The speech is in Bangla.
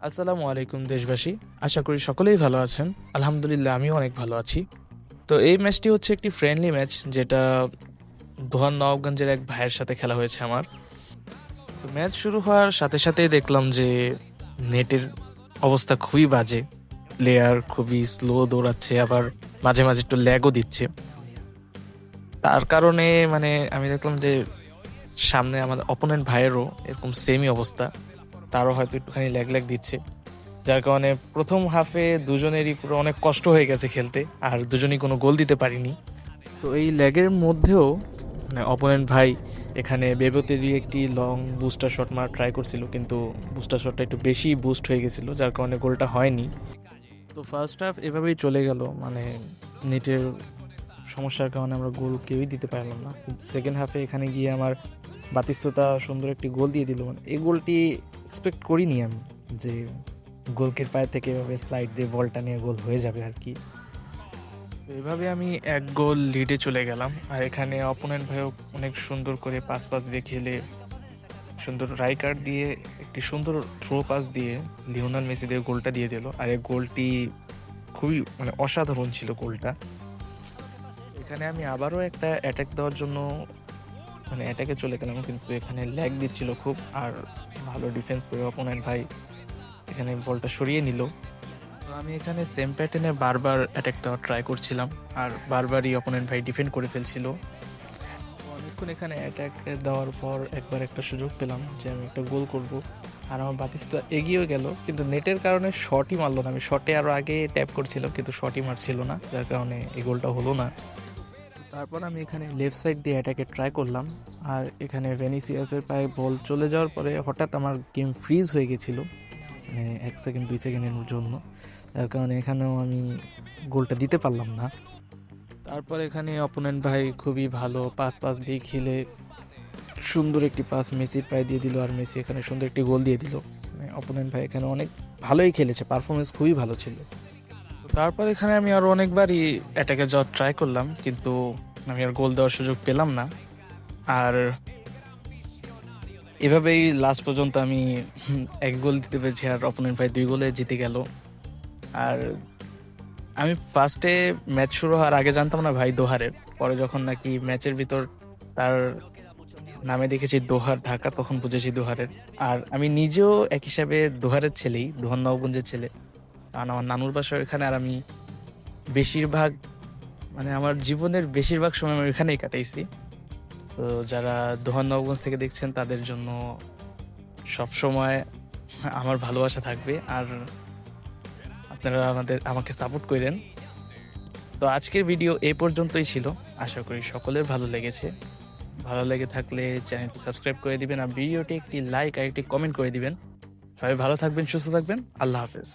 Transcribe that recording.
আসসালামু আলাইকুম দেশবাসী। আশা করি সকলেই ভালো আছেন। আলহামদুলিল্লাহ আমিও অনেক ভালো আছি। তো এই ম্যাচটি হচ্ছে একটি ফ্রেন্ডলি ম্যাচ, যেটা দোহার নবাবগঞ্জের এক ভাইয়ের সাথে খেলা হয়েছে আমার। তো ম্যাচ শুরু হওয়ার সাথে সাথেই দেখলাম যে নেটের অবস্থা খুবই বাজে। প্লেয়ার খুবই স্লো দৌড়াচ্ছে, আবার মাঝে মাঝে একটু ল্যাগও দিচ্ছে। তার কারণে আমি দেখলাম যে সামনে আমাদের অপোনেন্ট ভাইয়েরও এরকম সেমই অবস্থা, তারও হয়তো একটুখানি ল্যাগ ল্যাগ দিচ্ছে। যার কারণে প্রথম হাফে দুজনেরই পুরো অনেক কষ্ট হয়ে গেছে খেলতে, আর দুজনই কোনো গোল দিতে পারিনি। তো এই ল্যাগের মধ্যেও অপোনেন্ট ভাই এখানে বেবোতে দিয়ে একটি লং বুস্টার শট মারা ট্রাই করছিল, কিন্তু বুস্টার শটটা একটু বেশি বুস্ট হয়ে গেছিল, যার কারণে গোলটা হয়নি। তো ফার্স্ট হাফ এভাবেই চলে গেল, নেটের সমস্যার কারণে আমরা গোল কেউই দিতে পারলাম না। সেকেন্ড হাফে এখানে গিয়ে আমার বাতিস্ততা সুন্দর একটি গোল দিয়ে দিল। এই গোলটি এক্সপেক্ট করিনি আমি, যে গোলকির পায়ে থেকে এভাবে স্লাইড দিয়ে বলটা নিয়ে গোল হয়ে যাবে আর কি। তো এভাবে আমি এক গোল লিডে চলে গেলাম, আর এখানে অপোনেন্ট ভাইও অনেক সুন্দর করে পাস পাস দিয়ে খেলে সুন্দর রাইকার দিয়ে একটি সুন্দর থ্রো পাস দিয়ে লিওনেল মেসিদের গোলটা দিয়ে দিল। আর এই গোলটি খুবই অসাধারণ ছিল গোলটা। এখানে আমি আবারও একটা অ্যাটাক দেওয়ার জন্য অ্যাটাকে চলে গেলাম, কিন্তু এখানে ল্যাগ দিচ্ছিল খুব, আর ভালো ডিফেন্স করে অপোনেন্ট ভাই এখানে বলটা সরিয়ে নিল। তো আমি এখানে সেম প্যাটার্নে বারবার অ্যাটাক দেওয়ার ট্রাই করছিলাম, আর বারবারই অপোনেন্ট ভাই ডিফেন্ড করে ফেলছিল। তো অনেকক্ষণ এখানে অ্যাটাক দেওয়ার পর একবার একটা সুযোগ পেলাম যে আমি একটা গোল করব, আর আমার বাতিস্তা এগিয়েও গেল, কিন্তু নেটের কারণে শটই মারলো না। আমি শটে আরও আগে ট্যাপ করছিলাম, কিন্তু শটই মারছিল না, যার কারণে এই গোলটা হলো না। তারপর আমি এখানে লেফট সাইড দিয়ে অ্যাটাকে ট্রাই করলাম, আর এখানে ভেনিসিয়াসের পায়ে বল চলে যাওয়ার পরে হঠাৎ আমার গেম ফ্রিজ হয়ে গেছিল, 1 সেকেন্ড 2 সেকেন্ডের জন্য, যার কারণে এখানেও আমি গোলটা দিতে পারলাম না। তারপর এখানে অপোনেন্ট ভাই খুবই ভালো পাস পাস দিয়ে খেলে সুন্দর একটি পাস মেসির পায়ে দিয়ে দিল, আর মেসি এখানে সুন্দর একটি গোল দিয়ে দিল। অপোনেন্ট ভাই এখানে অনেক ভালোই খেলেছে, পারফরমেন্স খুবই ভালো ছিল। তারপর এখানে আমি আরো অনেকবারই অ্যাটাকে যাওয়ার ট্রাই করলাম, কিন্তু আমি আর গোল দেওয়ার সুযোগ পেলাম না। আর এভাবেই লাস্ট পর্যন্ত আমি এক গোল দিতে পেরেছি, আর অপোনেন্ট ভাই 2 গোলে জিতে গেল। আর আমি ফার্স্টে ম্যাচ শুরু হওয়ার আগে জানতাম না ভাই দোহারের, পরে যখন নাকি ম্যাচের ভিতর তার নামে দেখেছি দোহার ঢাকা, তখন বুঝেছি দোহারের। আর আমি নিজেও এক হিসাবে দোহারের ছেলেই, দোহার নবগঞ্জের ছেলে, কারণ আমার নানুর বাসা এখানে। আর আমি বেশিরভাগ আমার জীবনের বেশিরভাগ সময় আমি ওইখানেই কাটাইছি। তো যারা দোহার নবগঞ্জ থেকে দেখছেন তাদের জন্য সব সময় আমার ভালোবাসা থাকবে, আর আপনারা আমাকে সাপোর্ট করেন। তো আজকের ভিডিও এই পর্যন্তই ছিল। আশা করি সকলের ভালো লেগেছে। ভালো লেগে থাকলে চ্যানেলটি সাবস্ক্রাইব করে দিবেন, আর ভিডিওটি একটি লাইক আর একটি কমেন্ট করে দিবেন। সবাই ভালো থাকবেন, সুস্থ থাকবেন। আল্লাহ হাফেজ।